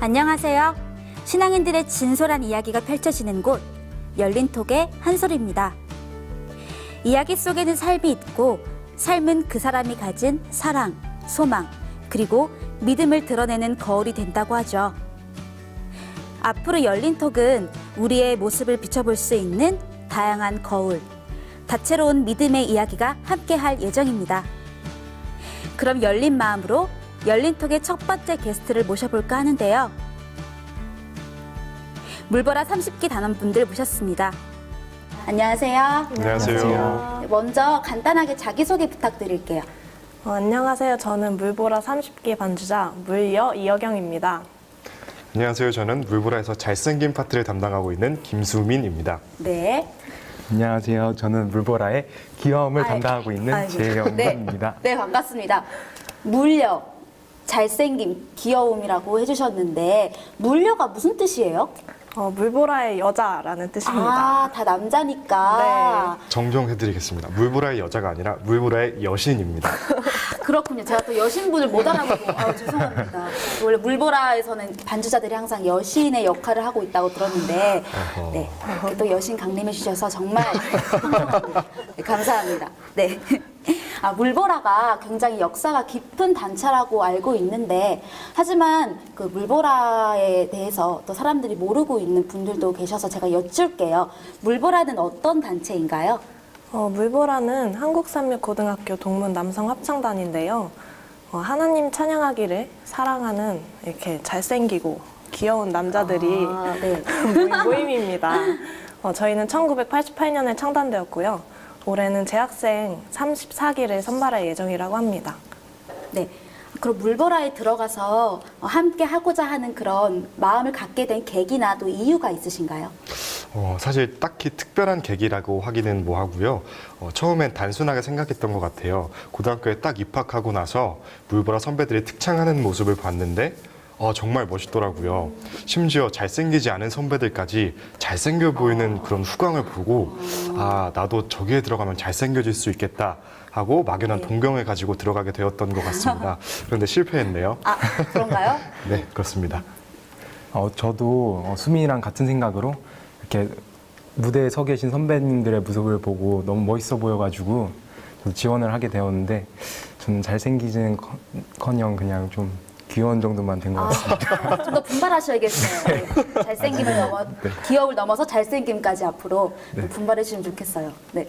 안녕하세요. 신앙인들의 진솔한 이야기가 펼쳐지는 곳, 열린톡의 한솔입니다. 이야기 속에는 삶이 있고 삶은 그 사람이 가진 사랑, 소망, 그리고 믿음을 드러내는 거울이 된다고 하죠. 앞으로 열린톡은 우리의 모습을 비춰볼 수 있는 다양한 거울, 다채로운 믿음의 이야기가 함께할 예정입니다. 그럼 열린 마음으로 열린톡의 첫 번째 게스트를 모셔볼까 하는데요. 물보라 30기 단원분들 모셨습니다. 안녕하세요. 안녕하세요. 먼저 간단하게 자기소개 부탁드릴게요. 안녕하세요. 저는 물보라 30기 반주자 물여 이여경입니다. 안녕하세요. 저는 물보라에서 잘생긴 파트를 담당하고 있는 김수민입니다. 네. 안녕하세요. 저는 물보라의 귀여움을 담당하고 있는 재영근입니다. 네, 반갑습니다. 물려, 잘생김, 귀여움이라고 해주셨는데 물려가 무슨 뜻이에요? 물보라의 여자라는 뜻입니다. 아, 다 남자니까. 정정해드리겠습니다. 물보라의 여자가 아니라 물보라의 여신입니다. 그렇군요. 제가 또 여신분을 못 알아보고 죄송합니다. 원래 물보라에서는 반주자들이 항상 여신의 역할을 하고 있다고 들었는데 네, 이렇게 또 여신 강림해 주셔서 정말 환영합니다. 네, 감사합니다. 네. 물보라가 굉장히 역사가 깊은 단체라고 알고 있는데 하지만 그 물보라에 대해서 또 사람들이 모르고 있는 분들도 계셔서 제가 여쭐게요. 물보라는 어떤 단체인가요? 물보라는 한국삼육고등학교 동문 남성 합창단인데요. 하나님 찬양하기를 사랑하는 이렇게 잘생기고 귀여운 남자들이 네. 모임입니다. 저희는 1988년에 창단되었고요. 올해는 재학생 34기를 선발할 예정이라고 합니다. 네. 그럼 물보라에 들어가서 함께 하고자 하는 그런 마음을 갖게 된 계기나 또 이유가 있으신가요? 사실 딱히 특별한 계기라고 하기는 뭐하고요. 처음엔 단순하게 생각했던 것 같아요. 고등학교에 딱 입학하고 나서 물보라 선배들이 특창하는 모습을 봤는데 정말 멋있더라고요. 심지어 잘생기지 않은 선배들까지 잘생겨 보이는 그런 후광을 보고 나도 저기에 들어가면 잘생겨질 수 있겠다 하고 막연한 동경을 가지고 들어가게 되었던 것 같습니다. 그런데 실패했네요. 그런가요? 네, 그렇습니다. 저도 수민이랑 같은 생각으로 이렇게 무대에 서 계신 선배님들의 모습을 보고 너무 멋있어 보여가지고 저도 지원을 하게 되었는데 저는 잘생기지는커녕 그냥 좀 귀여운 정도만 된 것 같습니다. 좀 더 분발하셔야겠어요. 네. 잘생김을 귀여움을 넘어서 잘생김까지 앞으로 분발해 주시면 좋겠어요. 네.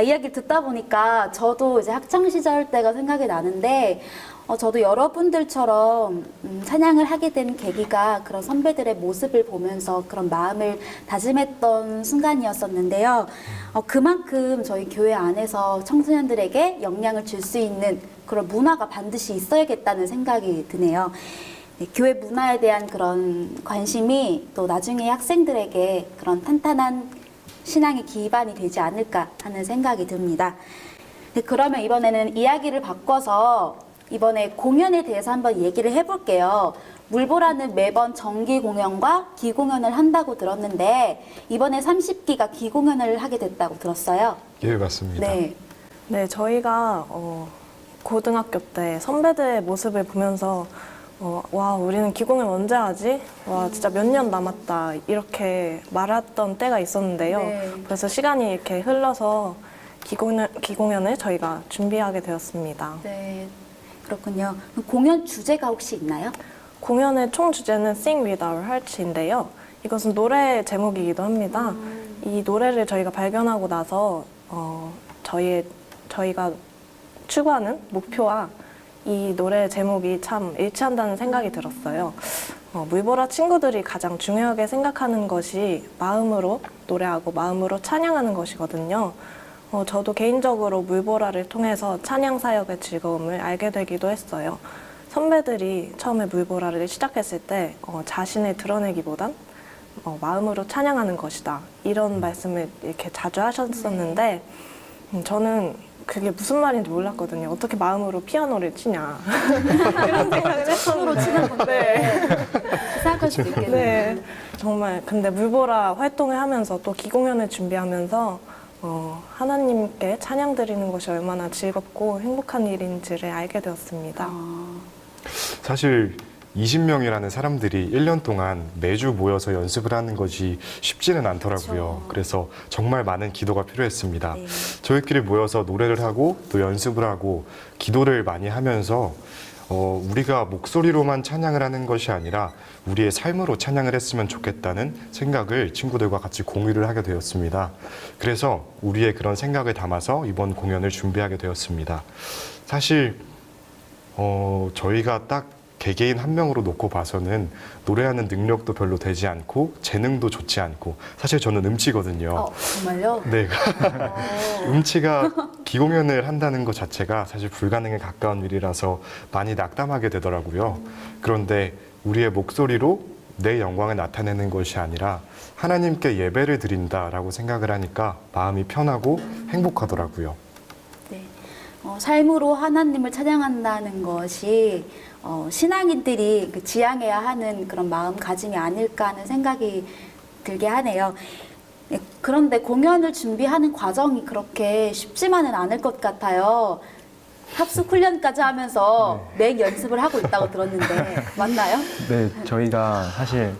이야기를 듣다 보니까 저도 이제 학창 시절 때가 생각이 나는데 저도 여러분들처럼 찬양을 하게 된 계기가 그런 선배들의 모습을 보면서 그런 마음을 다짐했던 순간이었었는데요. 그만큼 저희 교회 안에서 청소년들에게 영향을 줄 수 있는 그런 문화가 반드시 있어야겠다는 생각이 드네요. 네, 교회 문화에 대한 그런 관심이 또 나중에 학생들에게 그런 탄탄한 신앙의 기반이 되지 않을까 하는 생각이 듭니다. 네, 그러면 이번에는 이야기를 바꿔서 이번에 공연에 대해서 한번 얘기를 해볼게요. 물보라는 매번 정기 공연과 기공연을 한다고 들었는데 이번에 30기가 기공연을 하게 됐다고 들었어요. 예, 맞습니다. 네, 저희가 고등학교 때 선배들의 모습을 보면서 와, 우리는 기공연 언제 하지? 와, 진짜 몇 년 남았다. 이렇게 말했던 때가 있었는데요. 네. 그래서 시간이 이렇게 흘러서 기공연을 저희가 준비하게 되었습니다. 네, 그렇군요. 그럼 공연 주제가 혹시 있나요? 공연의 총 주제는 Sing with Our Hearts인데요. 이것은 노래 제목이기도 합니다. 이 노래를 저희가 발견하고 나서 저희가 추구하는 목표와 이 노래 제목이 참 일치한다는 생각이 들었어요. 물보라 친구들이 가장 중요하게 생각하는 것이 마음으로 노래하고 마음으로 찬양하는 것이거든요. 저도 개인적으로 물보라를 통해서 찬양 사역의 즐거움을 알게 되기도 했어요. 선배들이 처음에 물보라를 시작했을 때 자신을 드러내기보단 마음으로 찬양하는 것이다. 이런 말씀을 이렇게 자주 하셨었는데 저는 그게 무슨 말인지 몰랐거든요. 어떻게 마음으로 피아노를 치냐. 그런 생각을 손으로 치는 건데 생각할 수도 있겠네요. 네. 정말 근데 물보라 활동을 하면서 또 기공연을 준비하면서 하나님께 찬양 드리는 것이 얼마나 즐겁고 행복한 일인지를 알게 되었습니다. 사실 20명이라는 사람들이 1년 동안 매주 모여서 연습을 하는 것이 쉽지는 않더라고요. 그렇죠. 그래서 정말 많은 기도가 필요했습니다. 네. 저희끼리 모여서 노래를 하고 또 연습을 하고 기도를 많이 하면서 우리가 목소리로만 찬양을 하는 것이 아니라 우리의 삶으로 찬양을 했으면 좋겠다는 생각을 친구들과 같이 공유를 하게 되었습니다. 그래서 우리의 그런 생각을 담아서 이번 공연을 준비하게 되었습니다. 사실 저희가 딱 개개인 한 명으로 놓고 봐서는 노래하는 능력도 별로 되지 않고 재능도 좋지 않고 사실 저는 음치거든요. 정말요? 네. 음치가 기공연을 한다는 것 자체가 사실 불가능에 가까운 일이라서 많이 낙담하게 되더라고요. 그런데 우리의 목소리로 내 영광을 나타내는 것이 아니라 하나님께 예배를 드린다라고 생각을 하니까 마음이 편하고 행복하더라고요. 네. 삶으로 하나님을 찬양한다는 것이 신앙인들이 지향해야 하는 그런 마음가짐이 아닐까 하는 생각이 들게 하네요. 네, 그런데 공연을 준비하는 과정이 그렇게 쉽지만은 않을 것 같아요. 합숙 훈련까지 하면서 맹 연습을 하고 있다고 들었는데 맞나요? 네, 저희가 사실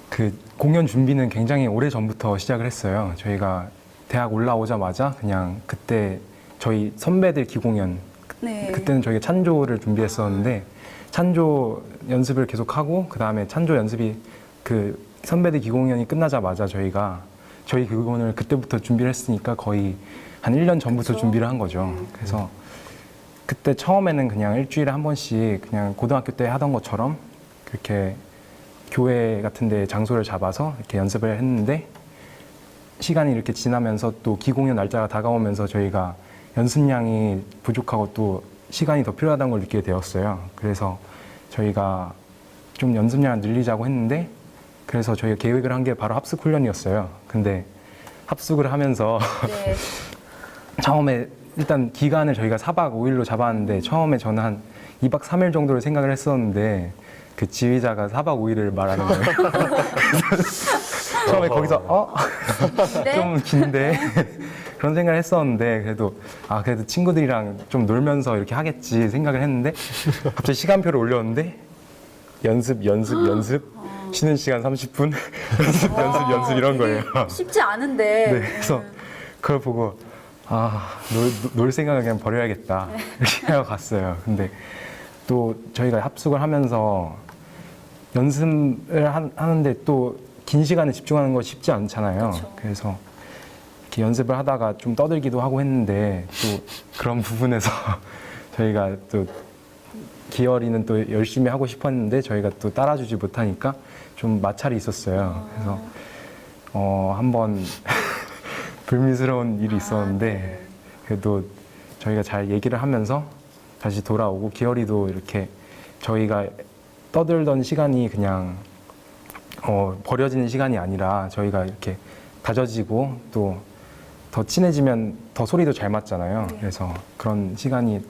그 공연 준비는 굉장히 오래 전부터 시작을 했어요. 저희가 대학 올라오자마자 그냥 그때 저희 선배들 기공연 네. 그때는 저희가 찬조를 준비했었는데 찬조 연습을 계속하고 그 다음에 찬조 연습이 그 선배들 기공연이 끝나자마자 저희 기공연을 그때부터 준비를 했으니까 거의 한 1년 전부터 그렇죠. 준비를 한 거죠. 그래서 그때 처음에는 그냥 일주일에 한 번씩 그냥 고등학교 때 하던 것처럼 그렇게 교회 같은 데 장소를 잡아서 이렇게 연습을 했는데 시간이 이렇게 지나면서 또 기공연 날짜가 다가오면서 저희가 연습량이 부족하고 또 시간이 더 필요하다는 걸 느끼게 되었어요. 그래서 저희가 좀 연습량을 늘리자고 했는데 그래서 저희가 계획을 한 게 바로 합숙 훈련이었어요. 근데 합숙을 하면서 네. 처음에 일단 기간을 저희가 4박 5일로 잡았는데 처음에 저는 한 2박 3일 정도를 생각을 했었는데 그 지휘자가 4박 5일을 말하는 거예요. 처음에 거기서 네? 좀 긴데 그런 생각을 했었는데 그래도 친구들이랑 좀 놀면서 이렇게 하겠지 생각을 했는데 갑자기 시간표를 올렸는데 연습 쉬는 시간 30분 연습 이런 거예요. 쉽지 않은데. 네, 그래서 그걸 보고 놀 생각을 그냥 버려야겠다 이렇게 생각하고 갔어요. 근데 또 저희가 합숙을 하면서 연습을 하는데 또 긴 시간에 집중하는 거 쉽지 않잖아요. 그렇죠. 그래서 이렇게 연습을 하다가 좀 떠들기도 하고 했는데 또 그런 부분에서 저희가 또 기어리는 또 열심히 하고 싶었는데 저희가 또 따라주지 못하니까 좀 마찰이 있었어요. 그래서 한번 불미스러운 일이 있었는데 그래도 저희가 잘 얘기를 하면서 다시 돌아오고 기어리도 이렇게 저희가 떠들던 시간이 그냥 버려지는 시간이 아니라 저희가 이렇게 다져지고 또 더 친해지면 더 소리도 잘 맞잖아요. 그래서 그런 시간이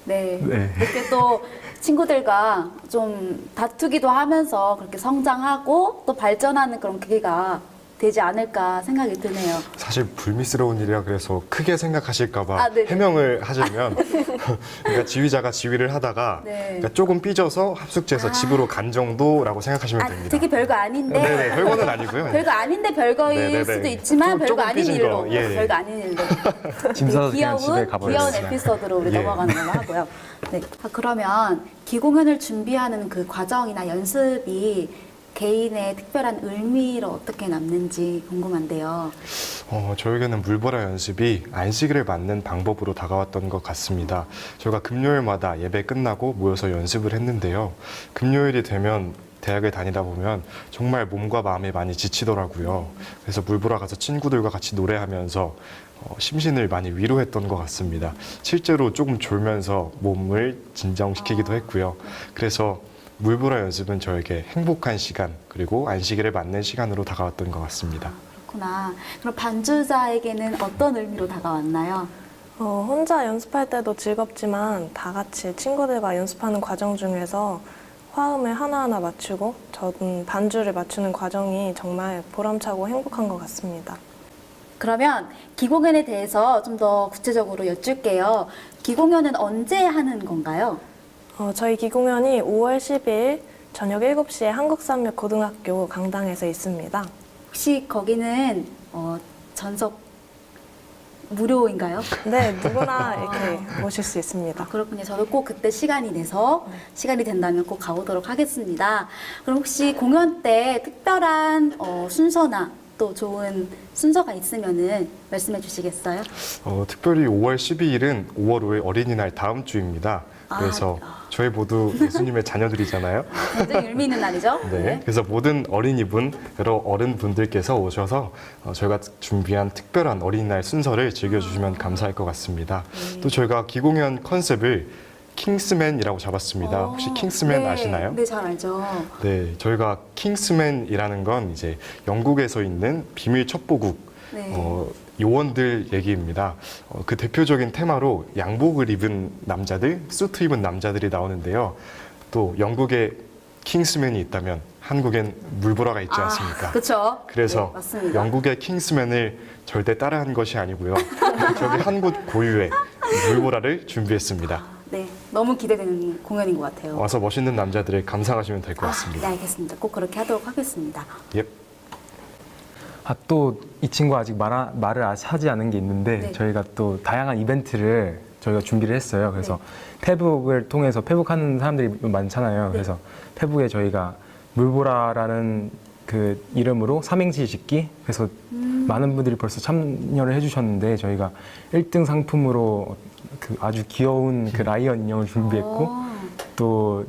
네. 네. 이렇게 또 친구들과 좀 다투기도 하면서 그렇게 성장하고 또 발전하는 그런 계기가 되지 않을까 생각이 드네요. 사실 불미스러운 일이라 그래서 크게 생각하실까봐 네네. 해명을 하자면 그러니까 지휘자가 지휘를 하다가 네. 그러니까 조금 삐져서 합숙제에서 집으로 간 정도라고 생각하시면 됩니다. 되게 별거 아닌데. 네네, 별거는 아니고요. 별거 아닌데 별거일 네네네. 수도 있지만 좀- 별거 조금 아닌 삐진 일로. 거, 예. 별거 아닌 일로. 짐 싸서 그냥 집에 가버렸어요. 귀여운 에피소드로 우리 예. 넘어가는 걸로 하고요. 네. 그러면 기공연을 준비하는 그 과정이나 연습이 개인의 특별한 의미로 어떻게 남는지 궁금한데요. 저에게는 물보라 연습이 안식일을 맞는 방법으로 다가왔던 것 같습니다. 저희가 금요일마다 예배 끝나고 모여서 연습을 했는데요. 금요일이 되면 대학을 다니다 보면 정말 몸과 마음이 많이 지치더라고요. 그래서 물보라 가서 친구들과 같이 노래하면서 심신을 많이 위로했던 것 같습니다. 실제로 조금 졸면서 몸을 진정시키기도 했고요. 그래서 물보라 연습은 저에게 행복한 시간 그리고 안식일을 맞는 시간으로 다가왔던 것 같습니다. 그렇구나. 그럼 반주자에게는 어떤 의미로 다가왔나요? 혼자 연습할 때도 즐겁지만 다 같이 친구들과 연습하는 과정 중에서 화음을 하나하나 맞추고 저는 반주를 맞추는 과정이 정말 보람차고 행복한 것 같습니다. 그러면 기공연에 대해서 좀 더 구체적으로 여쭐게요. 기공연은 언제 하는 건가요? 저희 기공연이 5월 12일 저녁 7시에 한국산맥고등학교 강당에서 있습니다. 혹시 거기는 전석 무료인가요? 네, 누구나 이렇게 오실 수 있습니다. 그렇군요. 저도 꼭 그때 시간이 내서 시간이 된다면 꼭 가보도록 하겠습니다. 그럼 혹시 공연 때 특별한 순서나 또 좋은 순서가 있으면은 말씀해 주시겠어요? 특별히 5월 12일은 5월 5일 어린이날 다음 주입니다. 그래서 저희 모두 예수님의 자녀들이잖아요. 굉장히 의미 있는 날이죠? 네. 그래서 모든 어린이분, 여러 어른분들께서 오셔서 저희가 준비한 특별한 어린이날 순서를 즐겨주시면 감사할 것 같습니다. 또 저희가 기공연 컨셉을 킹스맨이라고 잡았습니다. 혹시 킹스맨 네, 아시나요? 네, 잘 알죠. 네, 저희가 킹스맨이라는 건 이제 영국에서 있는 비밀 첩보국 네. 요원들 얘기입니다. 그 대표적인 테마로 양복을 입은 남자들, 수트 입은 남자들이 나오는데요. 또 영국에 킹스맨이 있다면 한국엔 물보라가 있지 않습니까? 그렇죠. 그래서 네, 맞습니다. 영국의 킹스맨을 절대 따라한 것이 아니고요. 저기 한국 고유의 물보라를 준비했습니다. 네, 너무 기대되는 공연인 것 같아요. 와서 멋있는 남자들을 감상하시면 될 것 같습니다. 네, 알겠습니다. 꼭 그렇게 하도록 하겠습니다. 예. 또 이 친구 아직 말을 하지 않은 게 있는데 네. 저희가 또 다양한 이벤트를 저희가 준비를 했어요. 그래서 페북을 통해서 페북하는 사람들이 많잖아요. 그래서 페북에 저희가 물보라라는 그 이름으로 삼행시 짓기 그래서 많은 분들이 벌써 참여를 해주셨는데 저희가 1등 상품으로 그 아주 귀여운 그 라이언 인형을 준비했고 또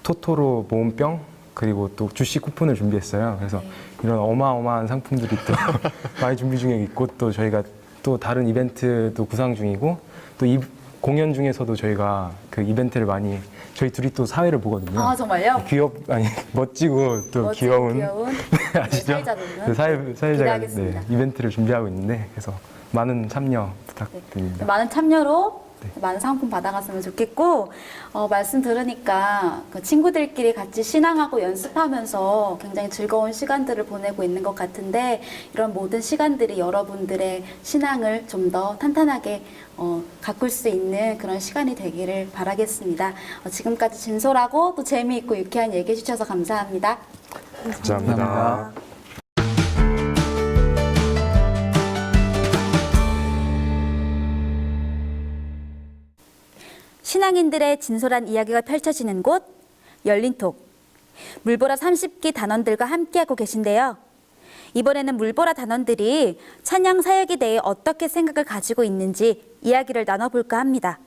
토토로 모음병 그리고 또 주식 쿠폰을 준비했어요. 그래서 이런 어마어마한 상품들이 또 많이 준비 중에 있고 또 저희가 또 다른 이벤트도 구상 중이고 또 이 공연 중에서도 저희가 그 이벤트를 많이 저희 둘이 또 사회를 보거든요. 아, 정말요? 멋지고 또 멋지고 귀여운 네, 아시죠? 사회자분은 그 사회자가 기대하겠습니다. 이벤트를 준비하고 있는데 그래서 많은 참여 부탁드립니다. 많은 참여로 많은 상품 받아갔으면 좋겠고 말씀 들으니까 그 친구들끼리 같이 신앙하고 연습하면서 굉장히 즐거운 시간들을 보내고 있는 것 같은데 이런 모든 시간들이 여러분들의 신앙을 좀 더 탄탄하게 가꿀 수 있는 그런 시간이 되기를 바라겠습니다. 지금까지 진솔하고 또 재미있고 유쾌한 얘기해 주셔서 감사합니다. 감사합니다. 신앙인들의 진솔한 이야기가 펼쳐지는 곳 열린톡 물보라 30기 단원들과 함께하고 계신데요. 이번에는 물보라 단원들이 찬양 사역에 대해 어떻게 생각을 가지고 있는지 이야기를 나눠볼까 합니다.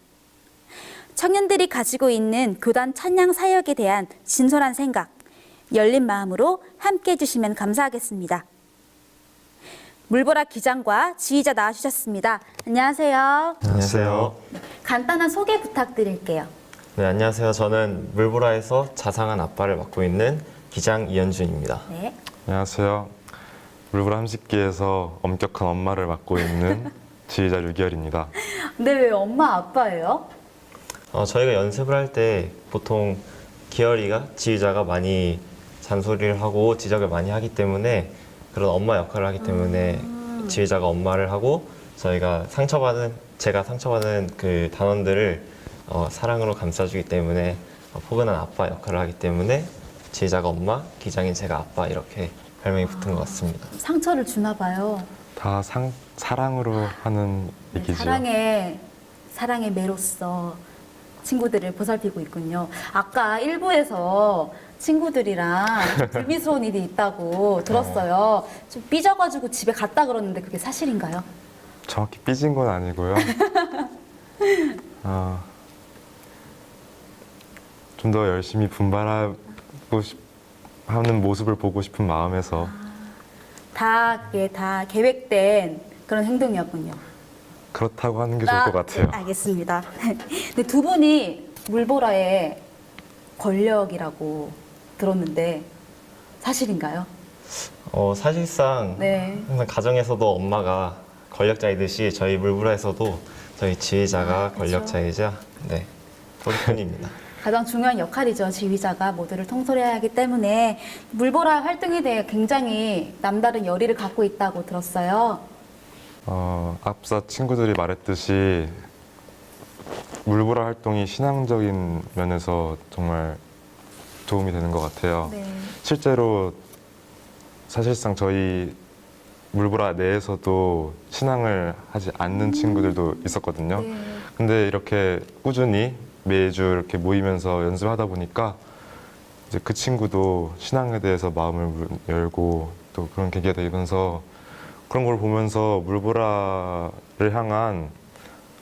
청년들이 가지고 있는 교단 찬양 사역에 대한 진솔한 생각, 열린 마음으로 함께해 주시면 감사하겠습니다. 물보라 기장과 지휘자 나와주셨습니다. 안녕하세요. 안녕하세요. 간단한 소개 부탁드릴게요. 네, 안녕하세요. 저는 물보라에서 자상한 아빠를 맡고 있는 기장 이현준입니다. 네. 안녕하세요. 물보라 30기에서 엄격한 엄마를 맡고 있는 지휘자 류기열입니다. 근데 왜 엄마 아빠예요? 저희가 연습을 할 때 보통 기열이가 지휘자가 많이 잔소리를 하고 지적을 많이 하기 때문에 그런 엄마 역할을 하기 때문에 지휘자가 엄마를 하고 제가 상처받은 그 단원들을 사랑으로 감싸주기 때문에 포근한 아빠 역할을 하기 때문에 지휘자가 엄마, 기장인 제가 아빠 이렇게 별명이 붙은 것 같습니다. 상처를 주나 봐요. 다 사랑으로 하는 얘기죠. 사랑의 매로서 친구들을 보살피고 있군요. 아까 1부에서 친구들이랑 불미스러운 일이 있다고 들었어요. 좀 삐져가지고 집에 갔다 그러는데 그게 사실인가요? 정확히 삐진 건 아니고요. 좀 더 열심히 분발하고 하는 모습을 보고 싶은 마음에서 다 계획된 그런 행동이었군요. 그렇다고 하는 게 좋을 것 같아요. 네, 알겠습니다. 근데 두 분이 물보라의 권력이라고 들었는데 사실인가요? 사실상 네. 항상 가정에서도 엄마가 권력자이듯이 저희 물보라에서도 저희 지휘자가 권력자이자 토리꾼입니다. 가장 중요한 역할이죠. 지휘자가 모두를 통솔해야 하기 때문에 물보라 활동에 대해 굉장히 남다른 열의를 갖고 있다고 들었어요. 앞서 친구들이 말했듯이 물보라 활동이 신앙적인 면에서 정말 도움이 되는 것 같아요. 네. 실제로 사실상 저희 물보라 내에서도 신앙을 하지 않는 친구들도 있었거든요. 네. 근데 이렇게 꾸준히 매주 이렇게 모이면서 연습하다 보니까 이제 그 친구도 신앙에 대해서 마음을 열고 또 그런 계기가 되면서 그런 걸 보면서 물보라를 향한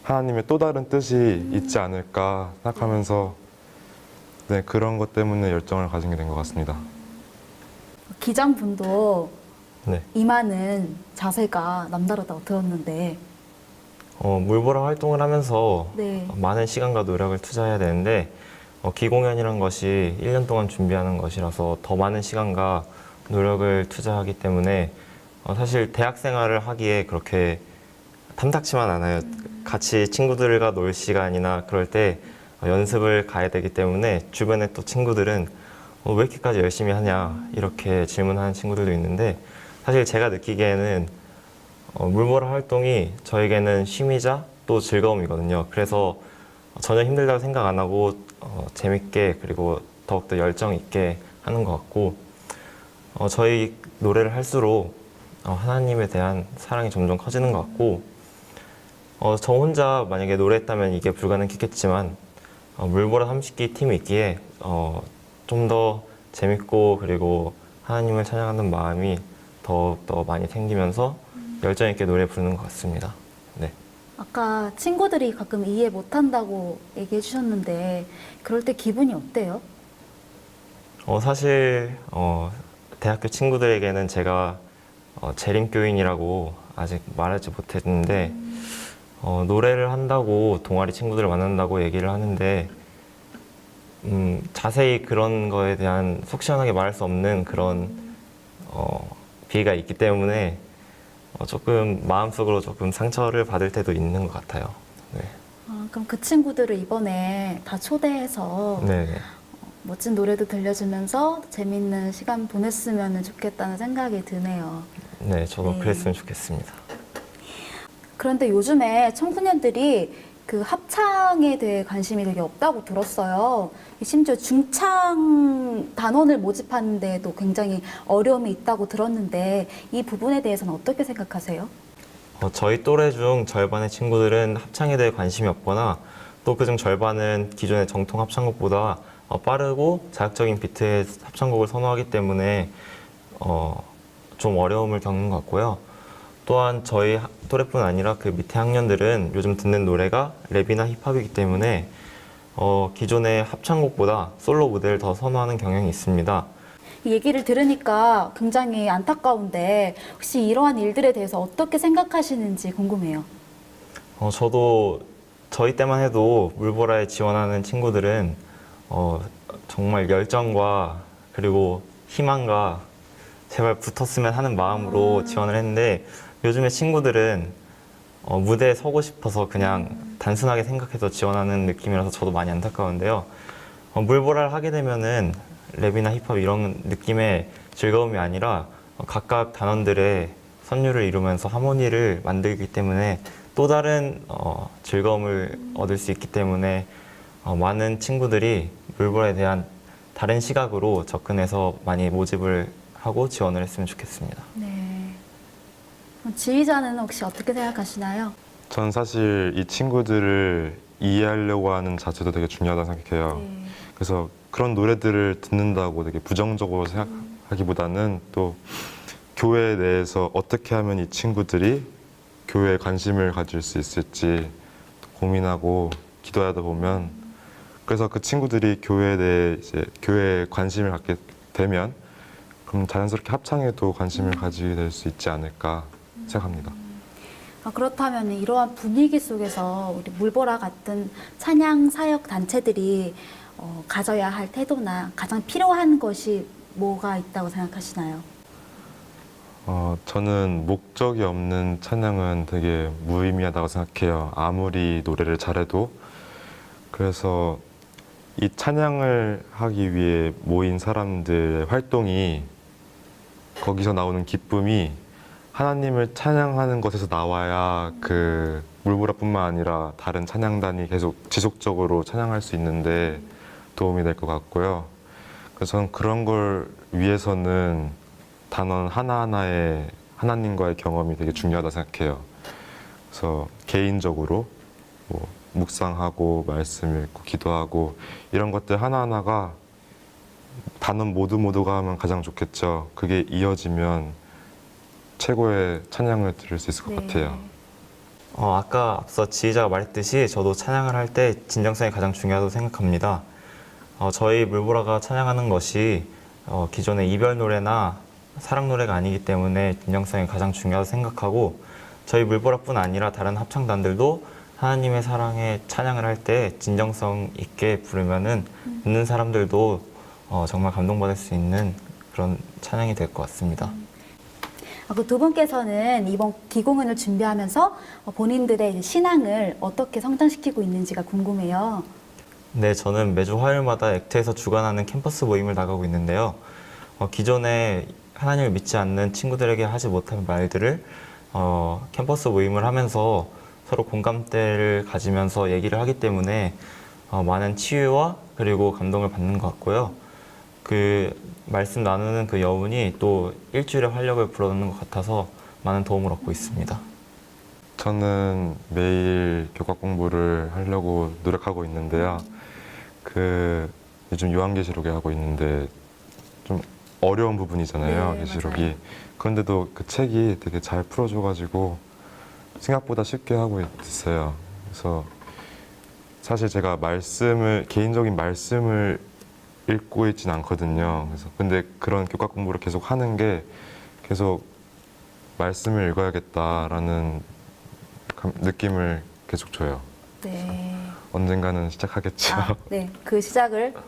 하나님의 또 다른 뜻이 있지 않을까 생각하면서 네, 그런 것 때문에 열정을 가지게 된 것 같습니다. 기장분도 네. 임하는 자세가 남다르다고 들었는데, 물보라 활동을 하면서 네. 많은 시간과 노력을 투자해야 되는데 기공연이라는 것이 1년 동안 준비하는 것이라서 더 많은 시간과 노력을 투자하기 때문에 사실 대학 생활을 하기에 그렇게 탐탁치만 않아요. 같이 친구들과 놀 시간이나 그럴 때 연습을 가야 되기 때문에 주변에 또 친구들은 왜 이렇게까지 열심히 하냐 이렇게 질문하는 친구들도 있는데 사실 제가 느끼기에는 물보라 활동이 저에게는 취미자 또 즐거움이거든요. 그래서 전혀 힘들다고 생각 안 하고 재밌게 그리고 더욱더 열정 있게 하는 것 같고 저희 노래를 할수록 하나님에 대한 사랑이 점점 커지는 것 같고 저 혼자 만약에 노래했다면 이게 불가능했겠지만 물보라 30기 팀이 있기에 좀 더 재밌고 그리고 하나님을 찬양하는 마음이 더욱더 많이 생기면서 열정 있게 노래 부르는 것 같습니다. 네. 아까 친구들이 가끔 이해 못한다고 얘기해 주셨는데, 그럴 때 기분이 어때요? 사실 대학교 친구들에게는 제가 재림교인이라고 아직 말하지 못했는데 노래를 한다고 동아리 친구들을 만난다고 얘기를 하는데 자세히 그런 거에 대한 속 시원하게 말할 수 없는 그런 비애가 있기 때문에 조금 마음속으로 조금 상처를 받을 때도 있는 것 같아요. 네. 그럼 그 친구들을 이번에 다 초대해서 네. 멋진 노래도 들려주면서 재밌는 시간 보냈으면 좋겠다는 생각이 드네요. 네, 저도 네. 그랬으면 좋겠습니다. 그런데 요즘에 청소년들이 그 합창에 대해 관심이 되게 없다고 들었어요. 심지어 중창 단원을 모집하는 데에도 굉장히 어려움이 있다고 들었는데, 이 부분에 대해서는 어떻게 생각하세요? 저희 또래 중 절반의 친구들은 합창에 대해 관심이 없거나 또 그중 절반은 기존의 정통 합창곡보다 빠르고 자극적인 비트의 합창곡을 선호하기 때문에 좀 어려움을 겪는 것 같고요. 또한 저희 또래뿐 아니라 그 밑에 학년들은 요즘 듣는 노래가 랩이나 힙합이기 때문에 기존의 합창곡보다 솔로 무대를 더 선호하는 경향이 있습니다. 이 얘기를 들으니까 굉장히 안타까운데, 혹시 이러한 일들에 대해서 어떻게 생각하시는지 궁금해요. 저도 저희 때만 해도 물보라에 지원하는 친구들은 정말 열정과 그리고 희망과 제발 붙었으면 하는 마음으로 지원을 했는데 요즘의 친구들은 무대에 서고 싶어서 그냥 단순하게 생각해서 지원하는 느낌이라서 저도 많이 안타까운데요. 물보라를 하게 되면은 랩이나 힙합 이런 느낌의 즐거움이 아니라 각각 단원들의 선율을 이루면서 하모니를 만들기 때문에 또 다른 즐거움을 얻을 수 있기 때문에 많은 친구들이 물보라에 대한 다른 시각으로 접근해서 많이 모집을 하고 지원을 했으면 좋겠습니다. 네. 지휘자는 혹시 어떻게 생각하시나요? 전 사실 이 친구들을 이해하려고 하는 자체도 되게 중요하다고 생각해요. 네. 그래서 그런 노래들을 듣는다고 되게 부정적으로 생각하기보다는 또 교회 내에서 어떻게 하면 이 친구들이 교회에 관심을 가질 수 있을지 고민하고 기도하다 보면 그래서 그 친구들이 교회에 대해 이제 교회에 관심을 갖게 되면 그럼 자연스럽게 합창에도 관심을 가지게 될 수 있지 않을까 생각합니다. 그렇다면 이러한 분위기 속에서 우리 물보라 같은 찬양 사역 단체들이 가져야 할 태도나 가장 필요한 것이 뭐가 있다고 생각하시나요? 저는 목적이 없는 찬양은 되게 무의미하다고 생각해요. 아무리 노래를 잘해도. 그래서 이 찬양을 하기 위해 모인 사람들의 활동이 거기서 나오는 기쁨이 하나님을 찬양하는 것에서 나와야 그 물보라뿐만 아니라 다른 찬양단이 계속 지속적으로 찬양할 수 있는데 도움이 될 것 같고요. 그래서 저는 그런 걸 위해서는 단원 하나하나의 하나님과의 경험이 되게 중요하다 생각해요. 그래서 개인적으로 뭐 묵상하고 말씀 읽고 기도하고 이런 것들 하나하나가 단원 모두가 하면 가장 좋겠죠. 그게 이어지면 최고의 찬양을 들을 수 있을 것 같아요. 아까 앞서 지휘자가 말했듯이 저도 찬양을 할 때 진정성이 가장 중요하다고 생각합니다. 저희 물보라가 찬양하는 것이 기존의 이별 노래나 사랑 노래가 아니기 때문에 진정성이 가장 중요하다고 생각하고 저희 물보라뿐 아니라 다른 합창단들도 하나님의 사랑에 찬양을 할 때 진정성 있게 부르면은 듣는 사람들도 정말 감동받을 수 있는 그런 찬양이 될 것 같습니다. 그 두 분께서는 이번 기공연을 준비하면서 본인들의 신앙을 어떻게 성장시키고 있는지가 궁금해요. 네, 저는 매주 화요일마다 액트에서 주관하는 캠퍼스 모임을 나가고 있는데요. 기존에 하나님을 믿지 않는 친구들에게 하지 못한 말들을 캠퍼스 모임을 하면서 서로 공감대를 가지면서 얘기를 하기 때문에 많은 치유와 그리고 감동을 받는 것 같고요. 그 말씀 나누는 그 여운이 또 일주일의 활력을 불어넣는 것 같아서 많은 도움을 얻고 있습니다. 저는 매일 교과 공부를 하려고 노력하고 있는데요. 요즘 요한계시록에 하고 있는데 좀 어려운 부분이잖아요, 네, 계시록이. 맞아요. 그런데도 그 책이 되게 잘 풀어줘가지고 생각보다 쉽게 하고 있어요. 그래서 사실 제가 개인적인 말씀을 읽고 있진 않거든요. 그래서 근데 그런 교과 공부를 계속 하는 게 계속 말씀을 읽어야겠다라는 느낌을 계속 줘요. 네. 언젠가는 시작하겠죠. 네. 그 시작을 빨리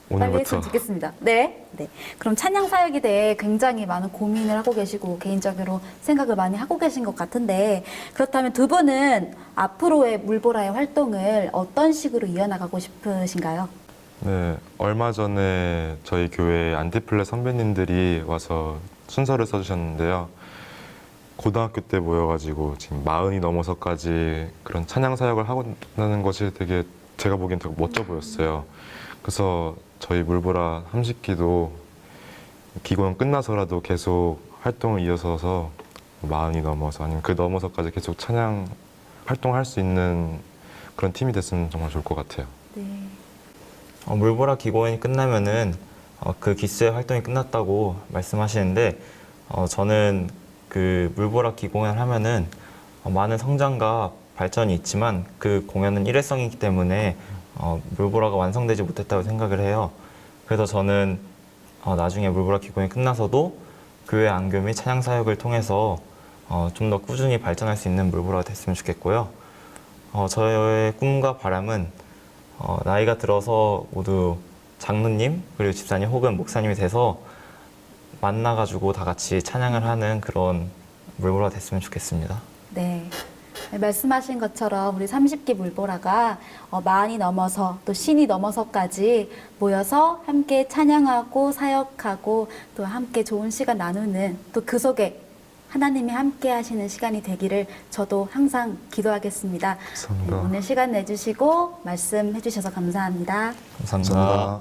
오늘부터. 했으면 좋겠습니다. 네. 네. 그럼 찬양 사역에 대해 굉장히 많은 고민을 하고 계시고 개인적으로 생각을 많이 하고 계신 것 같은데 그렇다면 두 분은 앞으로의 물보라의 활동을 어떤 식으로 이어나가고 싶으신가요? 네, 얼마 전에 저희 교회 안티플레 선배님들이 와서 순서를 써주셨는데요. 고등학교 때 모여가지고 지금 40이 넘어서까지 그런 찬양 사역을 하고 있는 것이 되게 제가 보기엔 되게 멋져 보였어요. 그래서 저희 물보라 30기도 기공연 끝나서라도 계속 활동을 이어서서 40이 넘어서 아니면 그 넘어서까지 계속 찬양 활동할 수 있는 그런 팀이 됐으면 정말 좋을 것 같아요. 네. 물보라 기공연이 끝나면은 그 기수의 활동이 끝났다고 말씀하시는데 저는 그 물보라 기공연을 하면은 많은 성장과 발전이 있지만 그 공연은 일회성이기 때문에 물보라가 완성되지 못했다고 생각을 해요. 그래서 저는 나중에 물보라 기공연이 끝나서도 교회 안교 및 찬양 사역을 통해서 좀 더 꾸준히 발전할 수 있는 물보라가 됐으면 좋겠고요. 저의 꿈과 바람은 나이가 들어서 모두 장로님 그리고 집사님 혹은 목사님이 돼서 만나가지고 다 같이 찬양을 하는 그런 물보라가 됐으면 좋겠습니다. 네. 말씀하신 것처럼 우리 30기 물보라가 많이 넘어서 또 신이 넘어서까지 모여서 함께 찬양하고 사역하고 또 함께 좋은 시간 나누는 또 그 속에 하나님이 함께 하시는 시간이 되기를 저도 항상 기도하겠습니다. 감사합니다. 네, 오늘 시간 내주시고 말씀해 주셔서 감사합니다. 감사합니다.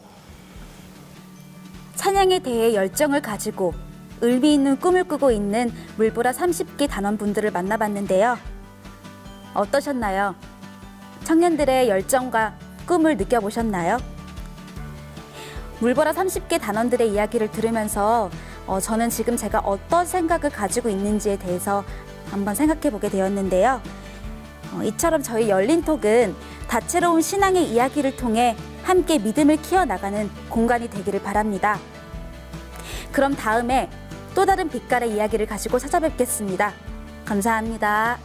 찬양에 대해 열정을 가지고 의미 있는 꿈을 꾸고 있는 물보라 30기 단원분들을 만나봤는데요. 어떠셨나요? 청년들의 열정과 꿈을 느껴보셨나요? 물보라 30기 단원들의 이야기를 들으면서 저는 지금 제가 어떤 생각을 가지고 있는지에 대해서 한번 생각해 보게 되었는데요. 이처럼 저희 열린톡은 다채로운 신앙의 이야기를 통해 함께 믿음을 키워나가는 공간이 되기를 바랍니다. 그럼 다음에 또 다른 빛깔의 이야기를 가지고 찾아뵙겠습니다. 감사합니다.